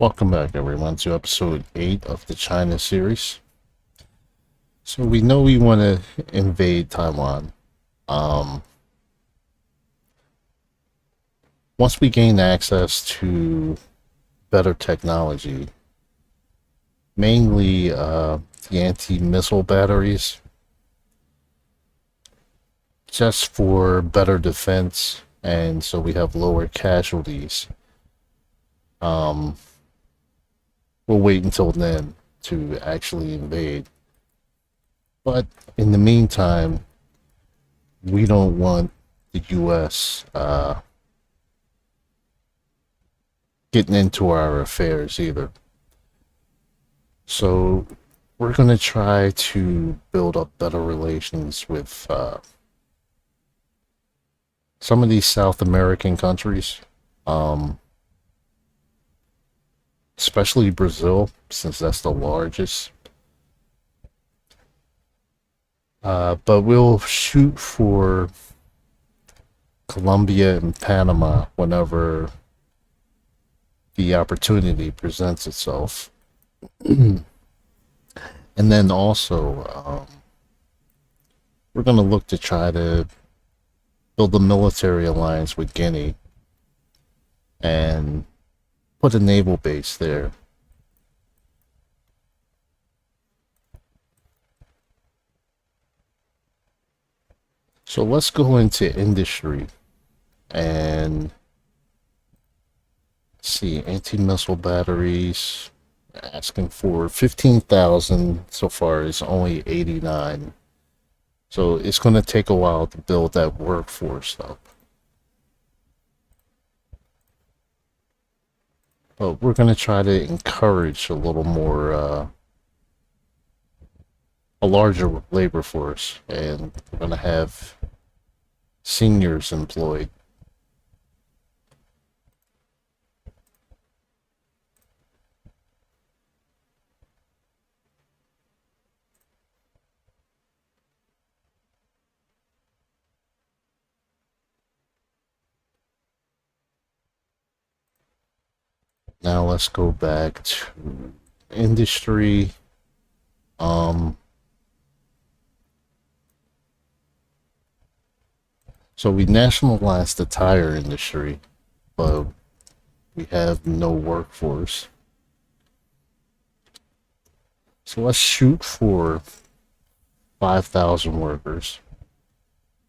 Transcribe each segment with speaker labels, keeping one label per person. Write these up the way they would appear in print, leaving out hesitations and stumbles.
Speaker 1: Welcome back, everyone, to episode 8 of the China series. So we know we want to invade Taiwan. Um, Once we gain access to better technology, mainly the anti-missile batteries, just for better defense, and so we have lower casualties. Um, we'll wait until then to actually invade. But in the meantime, we don't want the U.S. Getting into our affairs either. So we're going to try to build up better relations with some of these South American countries, um, especially Brazil, since that's the largest. But we'll shoot for Colombia and Panama whenever the opportunity presents itself. And then also, we're going to look to try to build a military alliance with Guinea and put a naval base there. So let's go into industry and see, anti-missile batteries asking for 15,000. So far it's only 89. So it's going to take a while to build that workforce up. But we're going to try to encourage a little more, a larger labor force, and we're going to have seniors employed. Now let's go back to industry. So we nationalized the tire industry, but we have no workforce. So let's shoot for 5,000 workers.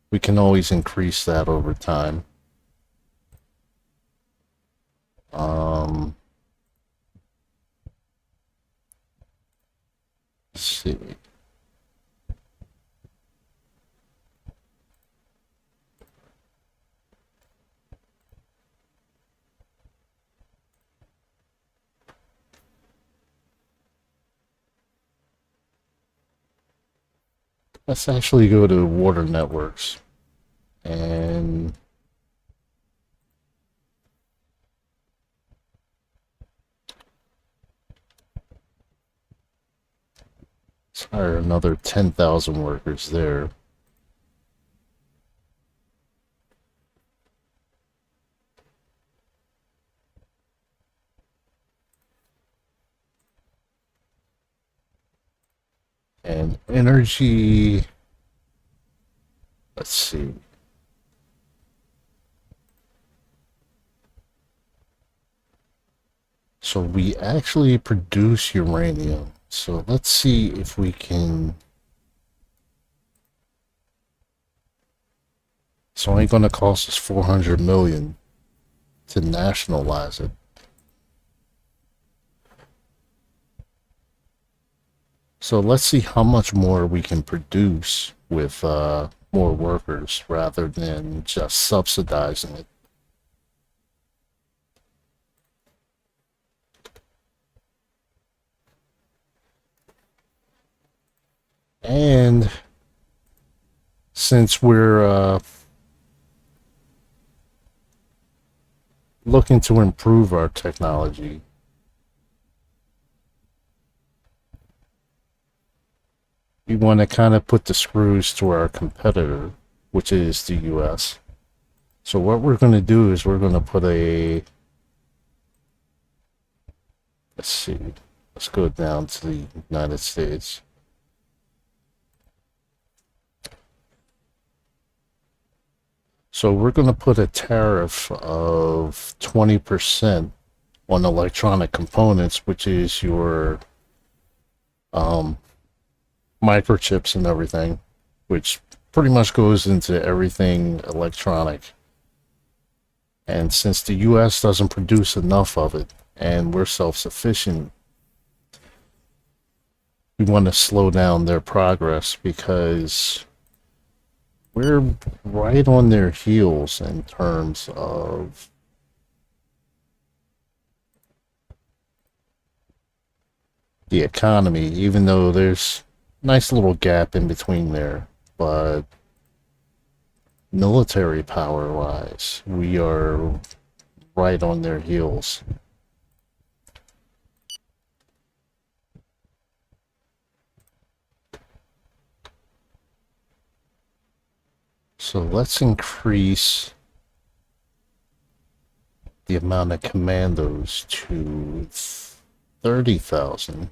Speaker 1: We can always increase that over time. Let's see. Let's actually go to water networks and let's hire another 10,000 workers there. And energy, let's see. So we actually produce uranium. So let's see if we can. It's only going to cost us 400 million to nationalize it. So let's see how much more we can produce with more workers rather than just subsidizing it. And since we're looking to improve our technology, we want to kind of put the screws to our competitor, which is the US. So what we're going to do is we're going to put a Let's see. Let's go down to the United States. So we're going to put a tariff of 20% on electronic components, which is your um, microchips and everything, which pretty much goes into everything electronic. And since the US doesn't produce enough of it and we're self-sufficient, we want to slow down their progress because we're right on their heels in terms of the economy, even though there's a nice little gap in between there. But military power wise, we are right on their heels. So let's increase the amount of commandos to 30,000.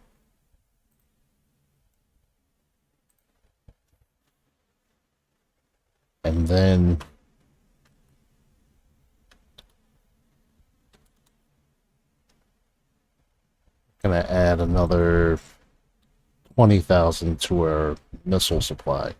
Speaker 1: And then gonna add another 20,000 to our missile supply.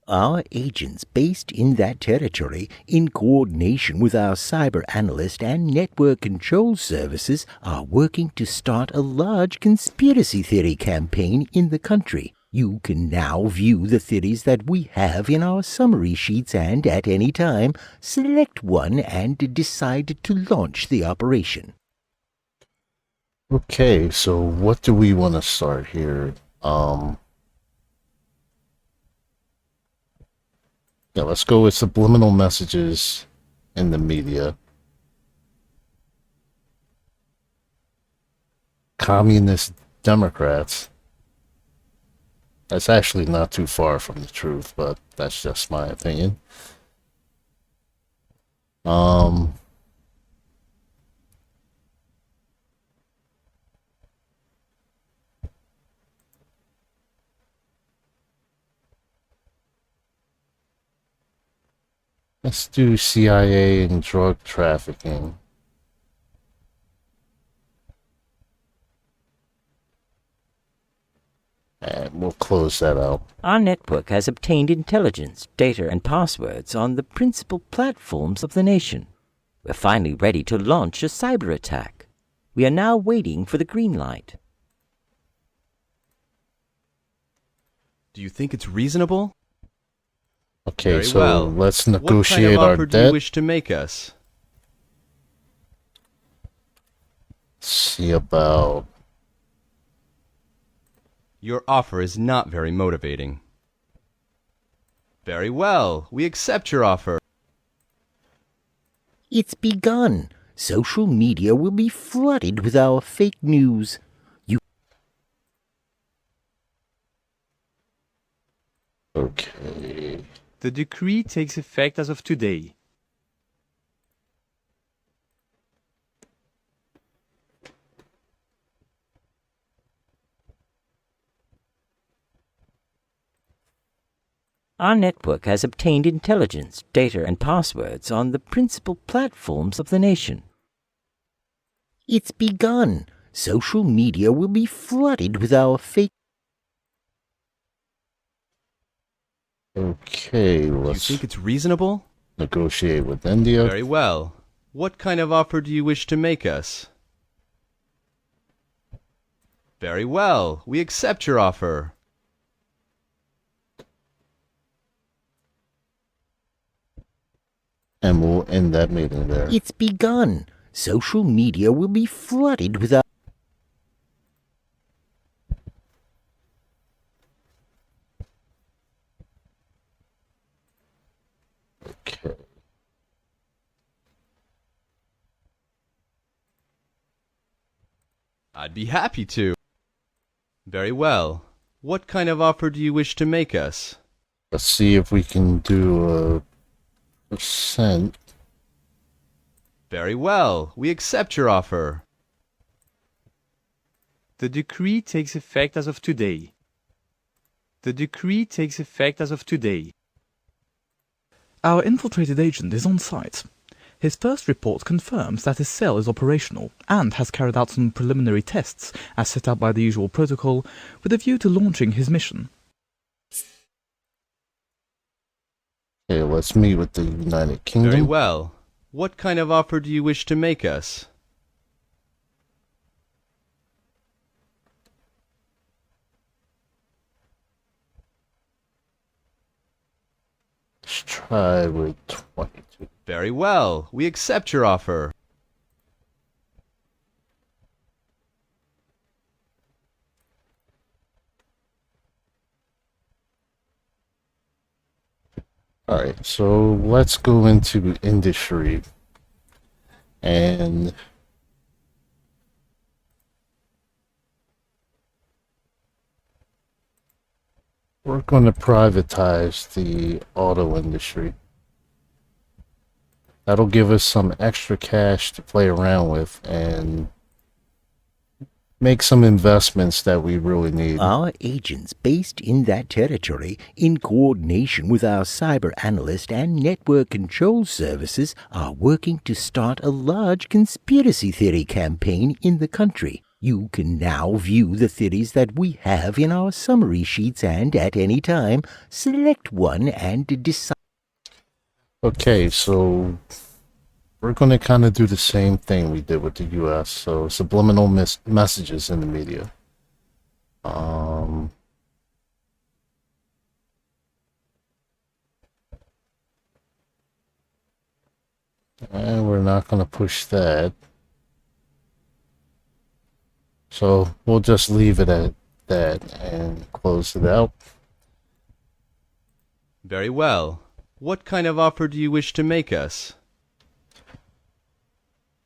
Speaker 2: Our agents based in that territory, in coordination with our cyber analyst and network control services, are working to start a large conspiracy theory campaign in the country. You can now view the theories that we have in our summary sheets and at any time select one and decide to launch the operation.
Speaker 1: Okay, so what do we want to start here? Yeah, let's go with subliminal messages in the media. Communist Democrats. That's actually not too far from the truth, but that's just my opinion. Let's do CIA and drug trafficking. And we'll close that out.
Speaker 2: Our network has obtained intelligence, data, and passwords on the principal platforms of the nation. We're finally ready to launch a cyber attack. We are now waiting for the green light.
Speaker 3: Do you think it's reasonable?
Speaker 1: Okay,
Speaker 3: Very
Speaker 1: so
Speaker 3: well.
Speaker 1: let's
Speaker 3: What kind
Speaker 1: negotiate
Speaker 3: of
Speaker 1: our
Speaker 3: offer do you
Speaker 1: debt.
Speaker 3: wish to make us?
Speaker 1: See about
Speaker 3: Your offer is not very motivating. Very well. We accept your offer.
Speaker 2: It's begun. Social media will be flooded with our fake news.
Speaker 1: okay.
Speaker 4: The decree takes effect as of today.
Speaker 2: Our network has obtained intelligence, data, and passwords on the principal platforms of the nation. It's begun. Social media will be flooded with our fake.
Speaker 1: Okay,
Speaker 3: Do you
Speaker 1: let's
Speaker 3: think it's reasonable?
Speaker 1: negotiate with India.
Speaker 3: Very well. What kind of offer do you wish to make us? Very well. We accept your offer.
Speaker 1: And we'll end that meeting there.
Speaker 2: It's begun. Social media will be flooded with our.
Speaker 1: Okay.
Speaker 3: I'd be happy to. Very well. What kind of offer do you wish to make us?
Speaker 1: Let's see if we can do a percent.
Speaker 3: Very well. We accept your offer.
Speaker 4: The decree takes effect as of today. The decree takes effect as of today.
Speaker 5: Our infiltrated agent is on site. His first report confirms that his cell is operational and has carried out some preliminary tests as set out by the usual protocol with a view to launching his mission.
Speaker 1: Okay, let's meet with the United Kingdom.
Speaker 3: Very well. What kind of offer do you wish to make us?
Speaker 1: Let's try with 22.
Speaker 3: Very well. We accept your offer.
Speaker 1: Alright, so let's go into industry. And we're going to privatize the auto industry. That'll give us some extra cash to play around with and make some investments that we really need.
Speaker 2: Our agents based in that territory, in coordination with our cyber analyst and network control services, are working to start a large conspiracy theory campaign in the country. You can now view the theories that we have in our summary sheets and at any time, select one and decide.
Speaker 1: Okay, so we're going to kind of do the same thing we did with the US. So subliminal messages in the media. And we're not going to push that. So we'll just leave it at that and close it out.
Speaker 3: Very well. What kind of offer do you wish to make us?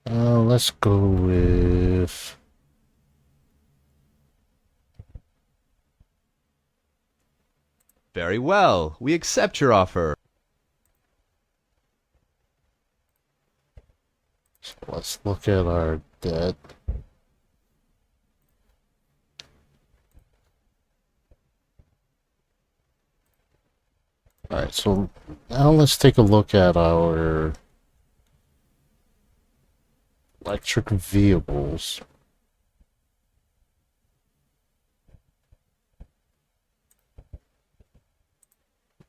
Speaker 1: Let's go with...
Speaker 3: Very well. We accept your offer.
Speaker 1: So let's look at our debt. Alright, so now let's take a look at our electric vehicles.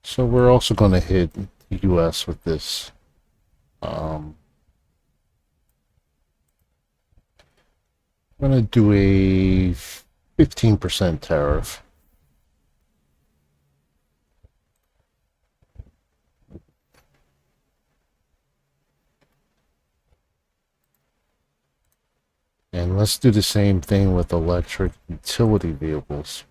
Speaker 1: So we're also going to hit the US with this. I'm going to do a 15% tariff. And let's do the same thing with electric utility vehicles.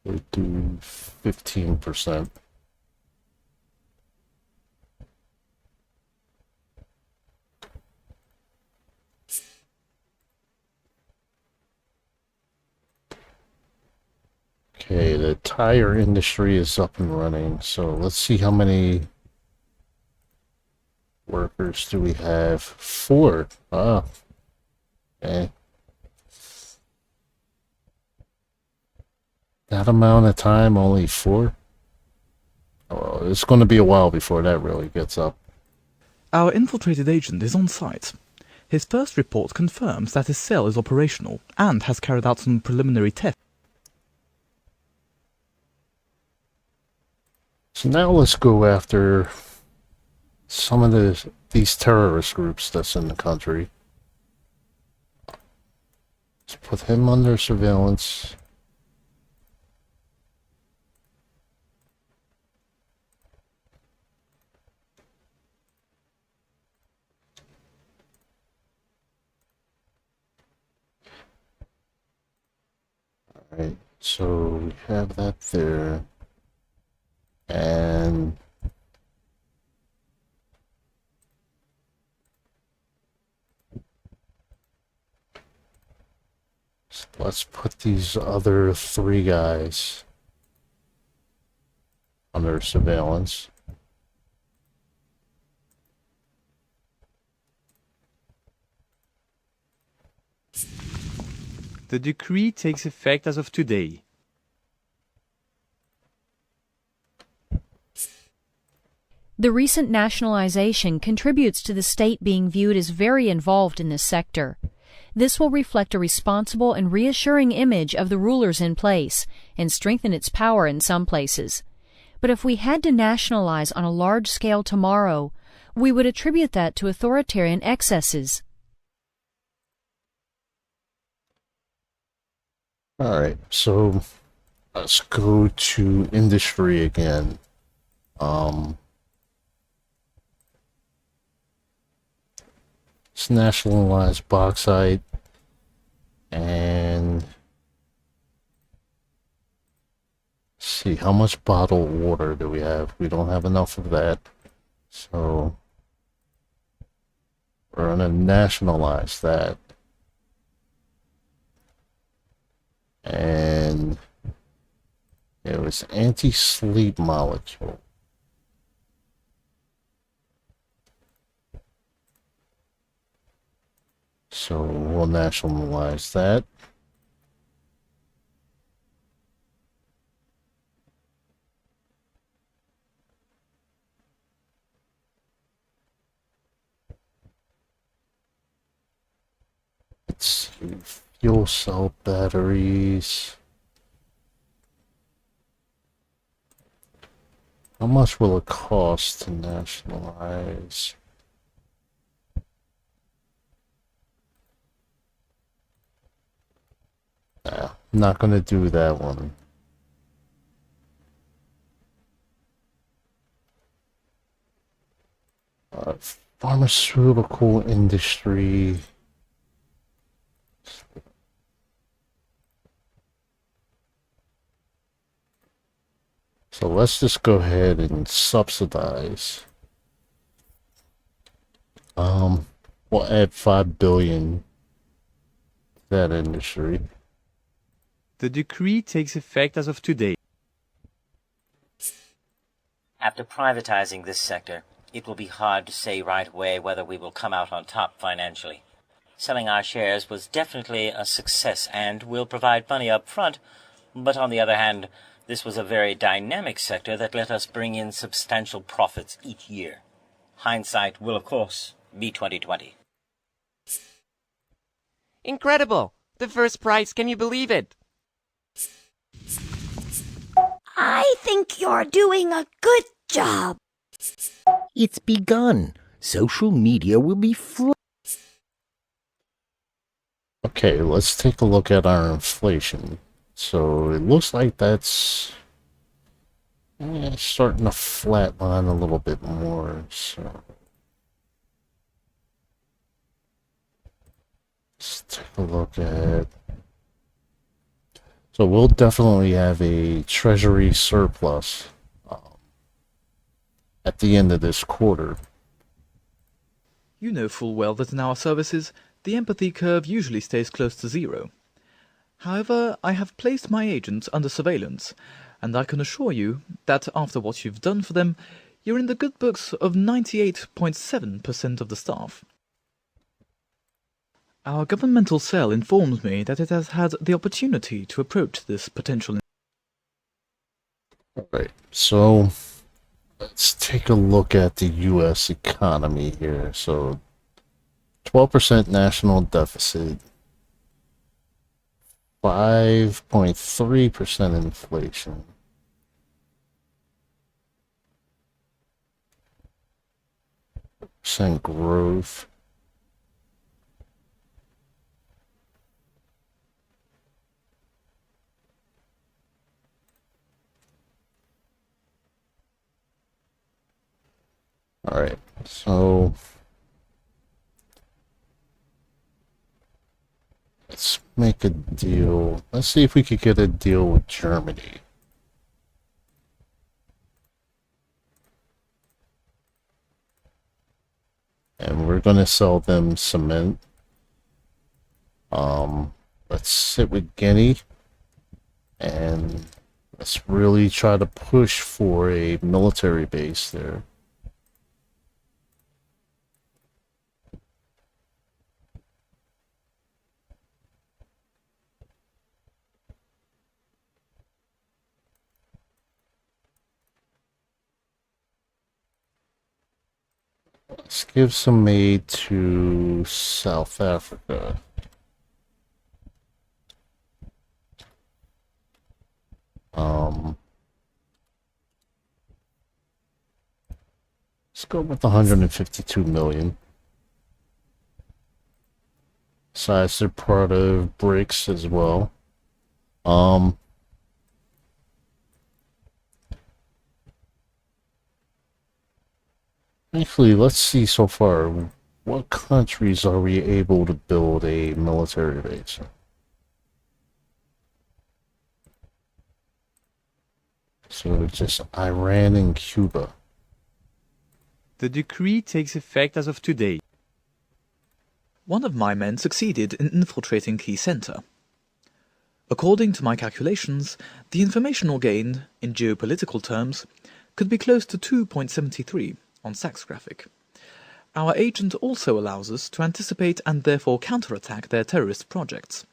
Speaker 1: We'll do 15%. Okay, the tire industry is up and running, so let's see how many workers do we have? 4. Ah, okay. That amount of time, only 4? Oh, well, it's going to be a while before that really gets up.
Speaker 5: Our infiltrated agent is on site. His first report confirms that his cell is operational and has carried out some preliminary tests.
Speaker 1: So now let's go after some of these terrorist groups that's in the country. Let's put him under surveillance. Alright, so we have that there. And let's put these other 3 guys under surveillance.
Speaker 4: The decree takes effect as of today.
Speaker 6: The recent nationalization contributes to the state being viewed as very involved in this sector. This will reflect a responsible and reassuring image of the rulers in place and strengthen its power in some places. But if we had to nationalize on a large scale tomorrow, we would attribute that to authoritarian excesses.
Speaker 1: All right, so let's go to industry again. Let's nationalize bauxite and see how much bottled water do we have. We don't have enough of that, so we're gonna nationalize that. And it was anti-sleep molecule. So we'll nationalize that. Let's see, fuel cell batteries. How much will it cost to nationalize? Nah, I'm not gonna do that one. Pharmaceutical industry. So let's just go ahead and subsidize. We'll add 5 billion to that industry.
Speaker 4: The decree takes effect as of today.
Speaker 7: After privatizing this sector, it will be hard to say right away whether we will come out on top financially. Selling our shares was definitely a success and will provide money up front, but on the other hand, this was a very dynamic sector that let us bring in substantial profits each year. Hindsight will, of course, be 20/20.
Speaker 8: Incredible! The first prize, can you believe it?
Speaker 9: I think you're doing a good job.
Speaker 2: It's begun. Social media will be
Speaker 1: Okay, let's take a look at our inflation. So it looks like that's starting to flatline a little bit more. So let's take a look at. So we'll definitely have a treasury surplus at the end of this quarter.
Speaker 5: You know full well that in our services, the empathy curve usually stays close to zero. However, I have placed my agents under surveillance, and I can assure you that after what you've done for them, you're in the good books of 98.7% of the staff. Our governmental cell informs me that it has had the opportunity to approach this potential.
Speaker 1: Alright, so let's take a look at the U.S. economy here. So 12% national deficit, 5.3% inflation. Percent growth. All right, so let's make a deal. Let's see if we could get a deal with Germany. And we're gonna sell them cement. Let's sit with Guinea and let's really try to push for a military base there. Let's give some aid to South Africa. Let's go with 152 million. Besides, they're part of BRICS as well. Actually, let's see so far. What countries are we able to build a military base? So just Iran and Cuba.
Speaker 4: The decree takes effect as of today.
Speaker 5: One of my men succeeded in infiltrating Key Center. According to my calculations, the informational gain, in geopolitical terms, could be close to 2.73 on Sachs graphic. Our agent also allows us to anticipate and therefore counterattack their terrorist projects.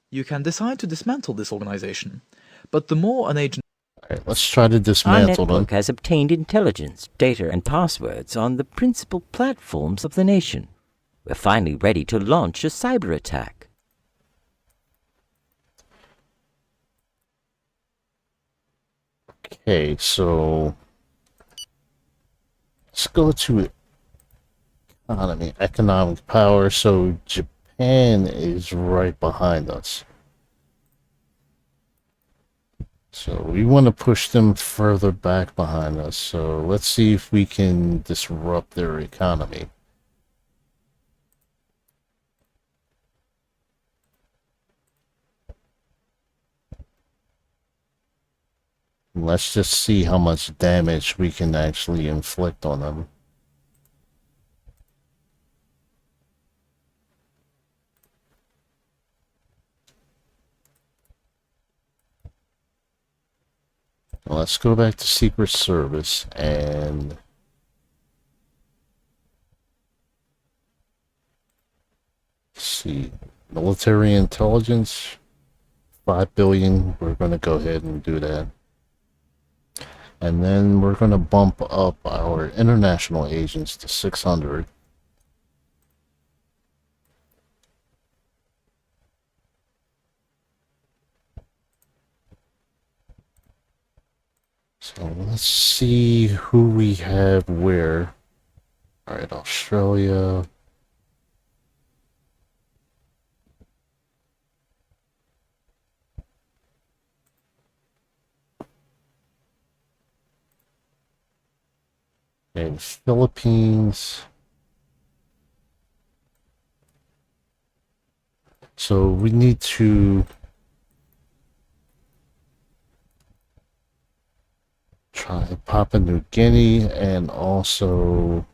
Speaker 5: You can decide to dismantle this organization, but the more an agent...
Speaker 1: Alright, let's try to
Speaker 2: Our
Speaker 1: dismantle them.
Speaker 2: network has obtained intelligence, data, and passwords on the principal platforms of the nation. We're finally ready to launch a cyber attack.
Speaker 1: Okay, so let's go to economic power. So Japan is right behind us. So we want to push them further back behind us. So let's see if we can disrupt their economy. Let's just see how much damage we can actually inflict on them. Let's go back to Secret Service and see. Military intelligence, 5 billion. We're going to go ahead and do that. And then we're going to bump up our international agents to 600. So let's see who we have where. Alright, Australia. And Philippines. So we need to try Papua New Guinea and also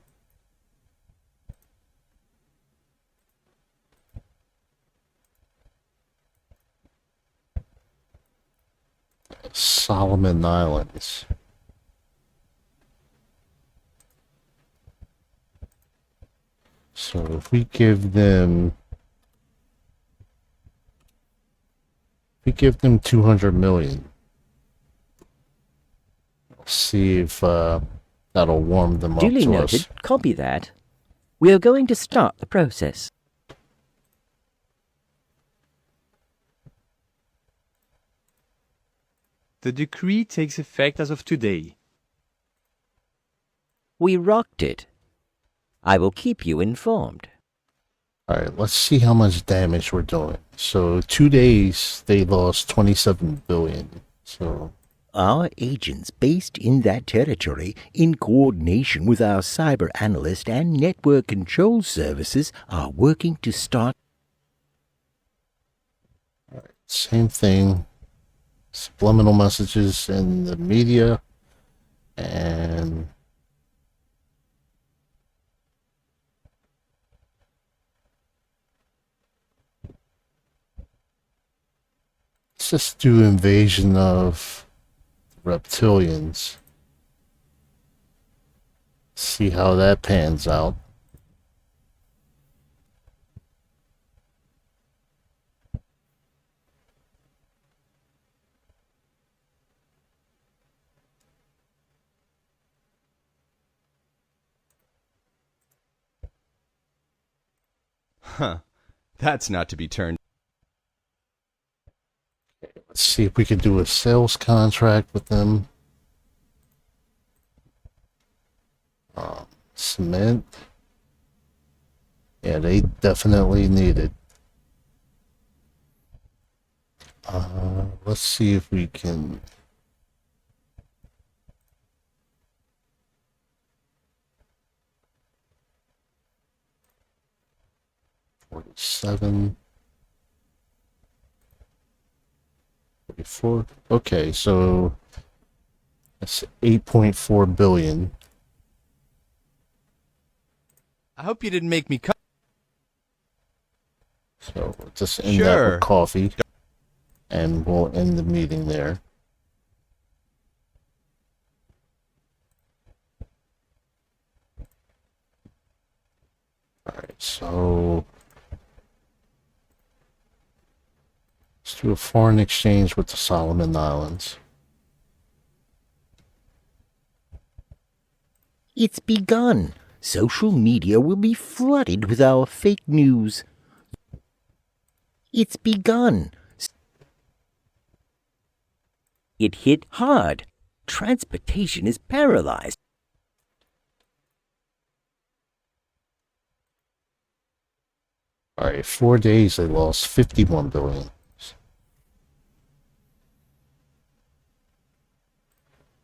Speaker 1: Solomon Islands. So if we give them 200 million, see if that'll warm them up
Speaker 2: Duly
Speaker 1: to
Speaker 2: noted.
Speaker 1: us.
Speaker 2: Copy that. We are going to start the process.
Speaker 4: The decree takes effect as of today.
Speaker 2: We rocked it. I will keep you informed.
Speaker 1: Alright, let's see how much damage we're doing. So 2 days they lost 27 billion. So
Speaker 2: Our agents based in that territory, in coordination with our cyber analyst and network control services, are working to start...
Speaker 1: same thing. Subliminal messages in the media and let's just do invasion of reptilians. See how that pans out.
Speaker 3: Huh. That's not to be turned.
Speaker 1: Let's see if we can do a sales contract with them. Cement. Yeah, they definitely need it. Let's see if we can. $47. 44. Okay, so that's 8.4 billion.
Speaker 3: I hope you didn't make me cut.
Speaker 1: So we'll just end that
Speaker 3: Sure.
Speaker 1: with coffee, and we'll end the meeting there. Alright, so let's do a foreign exchange with the Solomon Islands.
Speaker 2: It's begun. Social media will be flooded with our fake news. It's begun. It hit hard. Transportation is paralyzed.
Speaker 1: Alright, 4 days they lost 51 billion.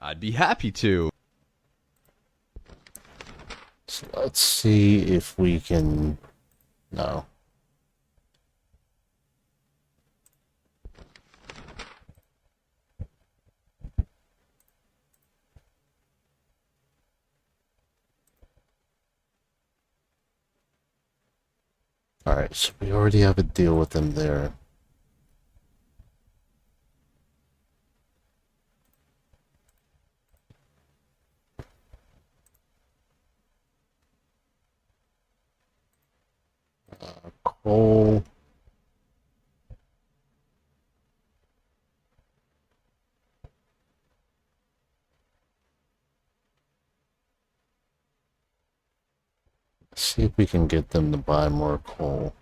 Speaker 3: I'd be happy to.
Speaker 1: So let's see if we can. No. Alright, so we already have a deal with them there. Coal. Let's see if we can get them to buy more coal.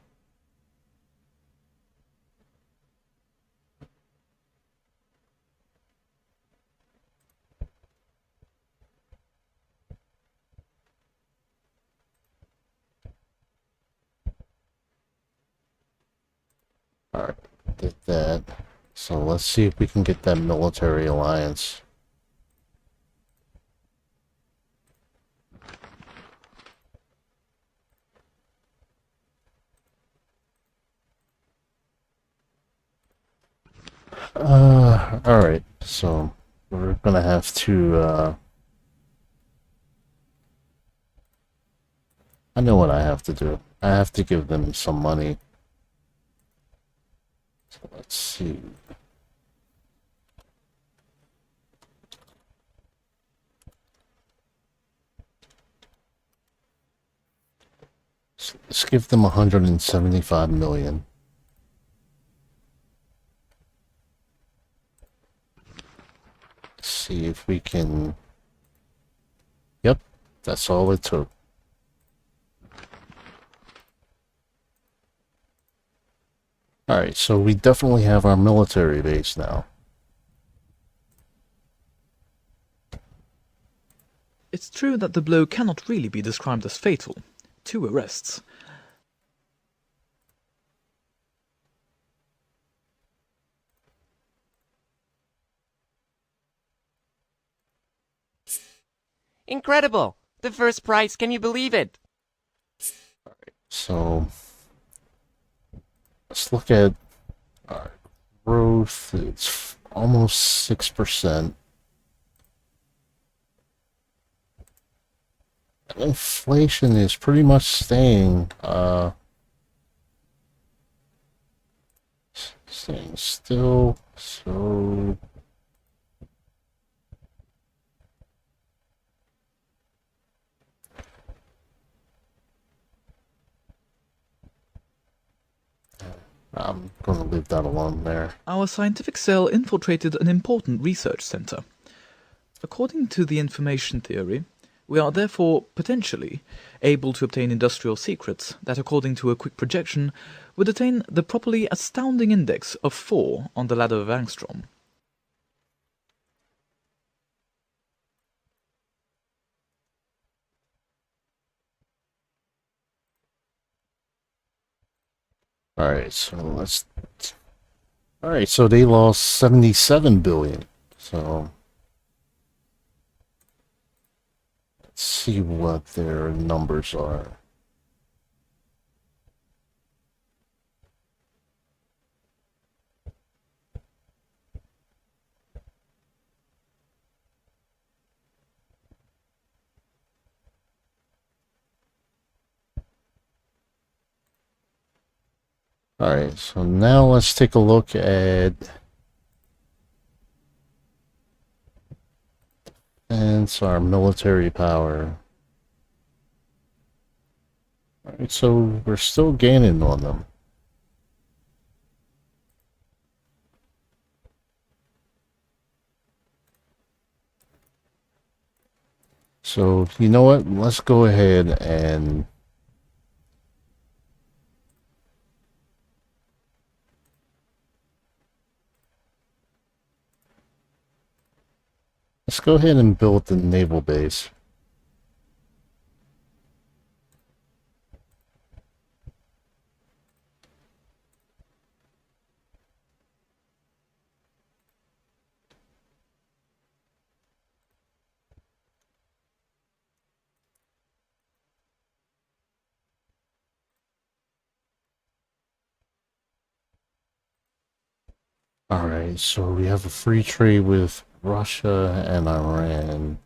Speaker 1: Alright, did that. So let's see if we can get that military alliance. Alright, so we're gonna have to, I know what I have to do. I have to give them some money. So let's see. So let's give them 175 million. See if we can. Yep, that's all it took. Alright, so we definitely have our military base now.
Speaker 5: It's true that the blow cannot really be described as fatal. 2 arrests.
Speaker 8: Incredible! The first prize, can you believe it?
Speaker 1: So let's look at our growth. It's almost 6%. Inflation is pretty much staying still. So I'm gonna leave that alone there.
Speaker 5: Our scientific cell infiltrated an important research center. According to the information theory, We are therefore, potentially, able to obtain industrial secrets that, according to a quick projection, would attain the properly astounding index of 4 on the ladder of Angstrom.
Speaker 1: Alright, so let's... Alright, so they lost 77 billion. So... let's see what their numbers are. Alright, so now let's take a look at our military power. Alright, so we're still gaining on them. So, you know what? Let's go ahead and build the naval base. Alright, so we have a free trade with Russia and Iran.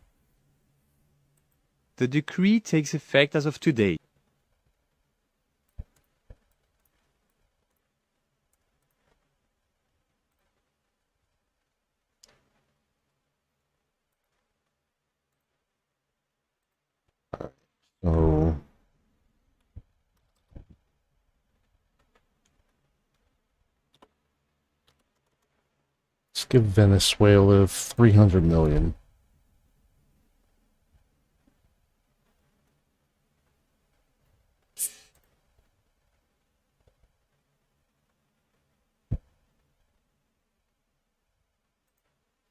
Speaker 4: The decree takes effect as of today.
Speaker 1: So let's give Venezuela 300 million.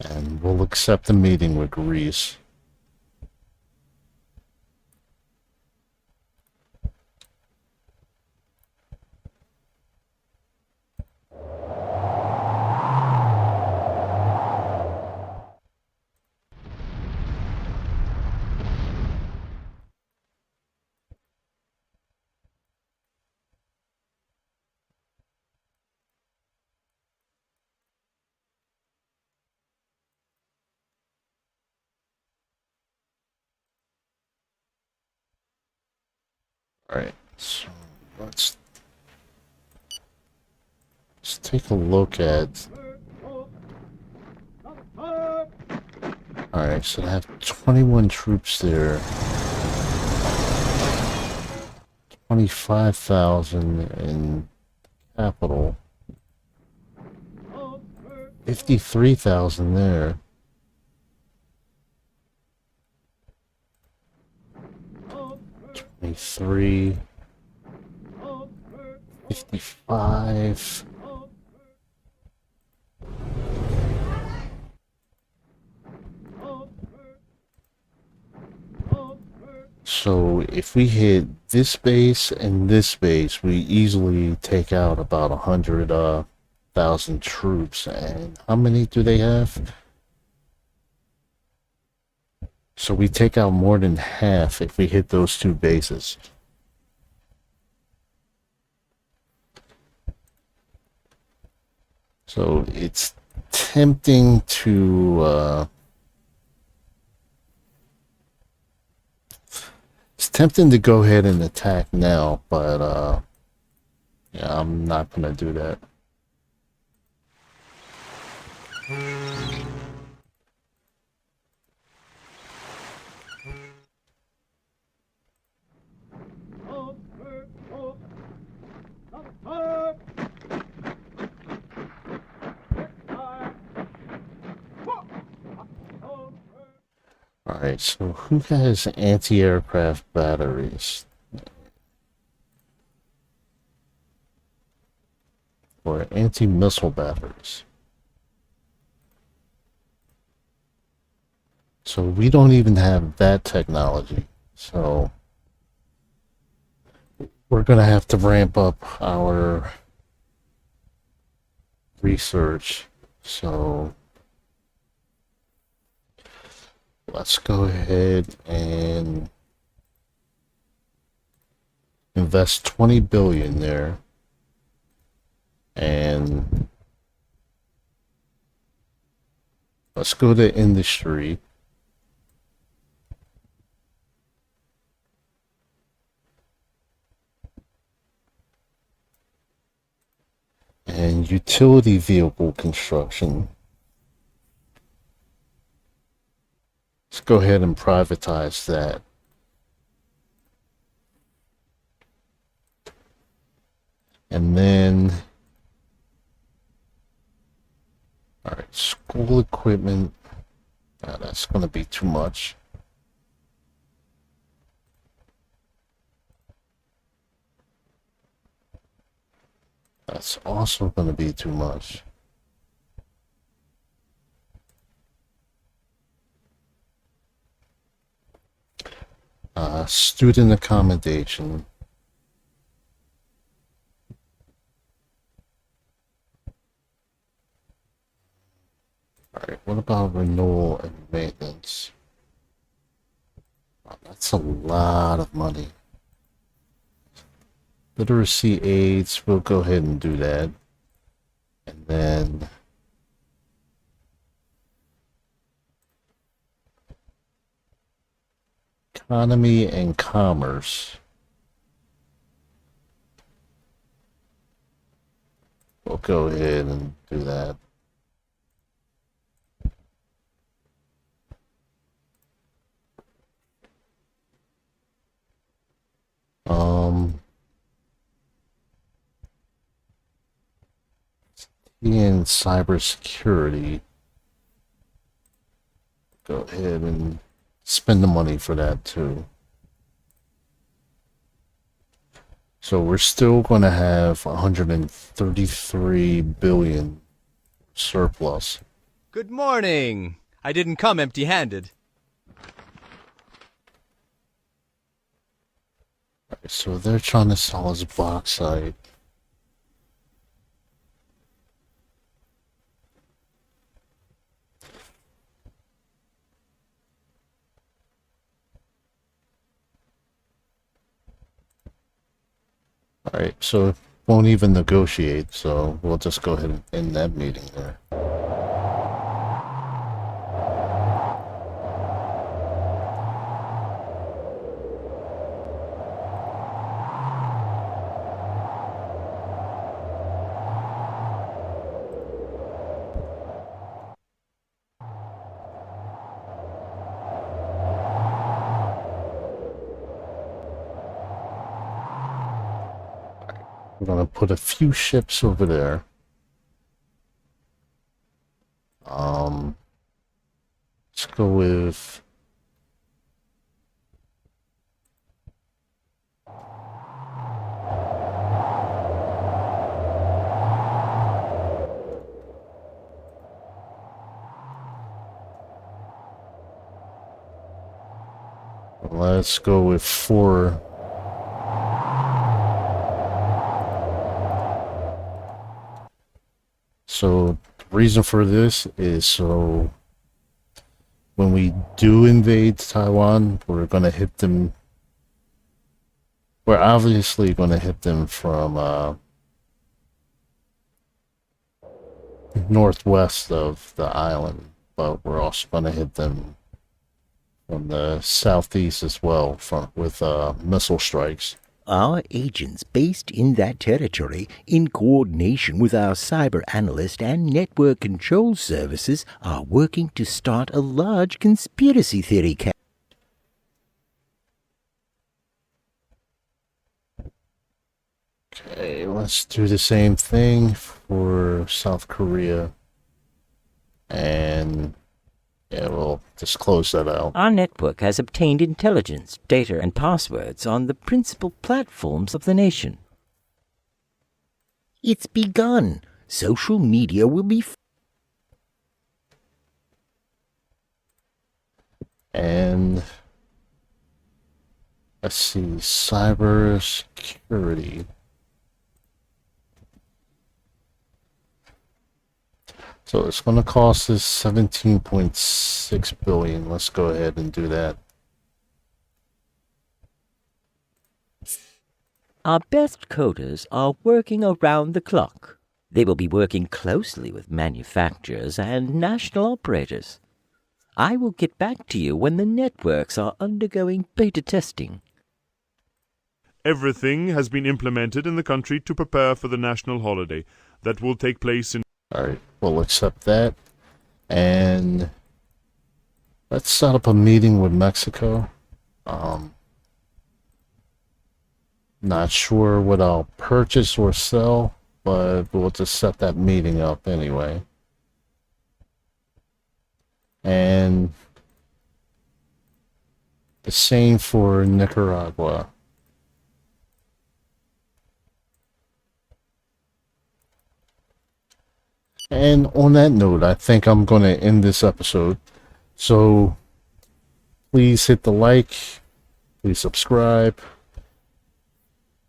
Speaker 1: And we'll accept the meeting with Greece. Alright, so let's take a look at... Alright, so I have 21 troops there. 25,000 in capital. 53,000 there. Three, 55. So if we hit this base and this base, we easily take out about 100,000 troops. And how many do they have? So we take out more than half if we hit those two bases. So it's tempting to go ahead and attack now, but yeah, I'm not gonna do that. Alright, so who has anti-aircraft batteries? Or anti-missile batteries? So we don't even have that technology. So we're going to have to ramp up our research. So let's go ahead and invest 20 billion there. And let's go to industry. And utility vehicle construction. Let's go ahead and privatize that. And then, alright, school equipment. That's going to be too much. That's also going to be too much. Student accommodation. Alright, what about renewal and maintenance? Oh, that's a lot of money. Literacy aids, we'll go ahead and do that. And then economy and commerce. We'll go ahead and do that. In cybersecurity, go ahead and spend the money for that too. So we're still going to have 133 billion surplus.
Speaker 3: Good morning. I didn't come empty-handed.
Speaker 1: So they're trying to sell us bauxite. Alright, so it won't even negotiate, so we'll just go ahead and end that meeting there. We're gonna put a few ships over there. Let's go with let's go with 4. So the reason for this is so when we do invade Taiwan, we're gonna hit them. We're obviously gonna hit them from northwest of the island, but we're also gonna hit them from the southeast as well, with missile strikes.
Speaker 2: Our agents based in that territory, in coordination with our cyber analyst and network control services, are working to start a large conspiracy theory campaign.
Speaker 1: Okay, let's do the same thing for South Korea and Yeah, we'll just close that out.
Speaker 2: Our network has obtained intelligence, data, and passwords on the principal platforms of the nation. It's begun. Social media will be...
Speaker 1: And let's see, cyber security. So it's going to cost us 17.6 billion. Let's go ahead and do that.
Speaker 2: Our best coders are working around the clock. They will be working closely with manufacturers and national operators. I will get back to you when the networks are undergoing beta testing.
Speaker 10: Everything has been implemented in the country to prepare for the national holiday that will take place in...
Speaker 1: Alright, we'll accept that. And let's set up a meeting with Mexico. Not sure what I'll purchase or sell, but we'll just set that meeting up anyway. And the same for Nicaragua. And on that note, I think I'm going to end this episode. So please hit the like, please subscribe,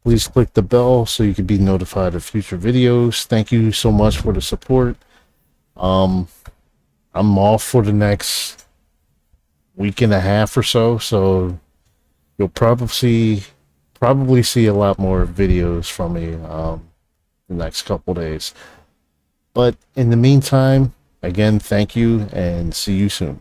Speaker 1: please click the bell so you can be notified of future videos. Thank you so much for the support. I'm off for the next week and a half or so, so you'll probably see a lot more videos from me the next couple days. But in the meantime, again, thank you and see you soon.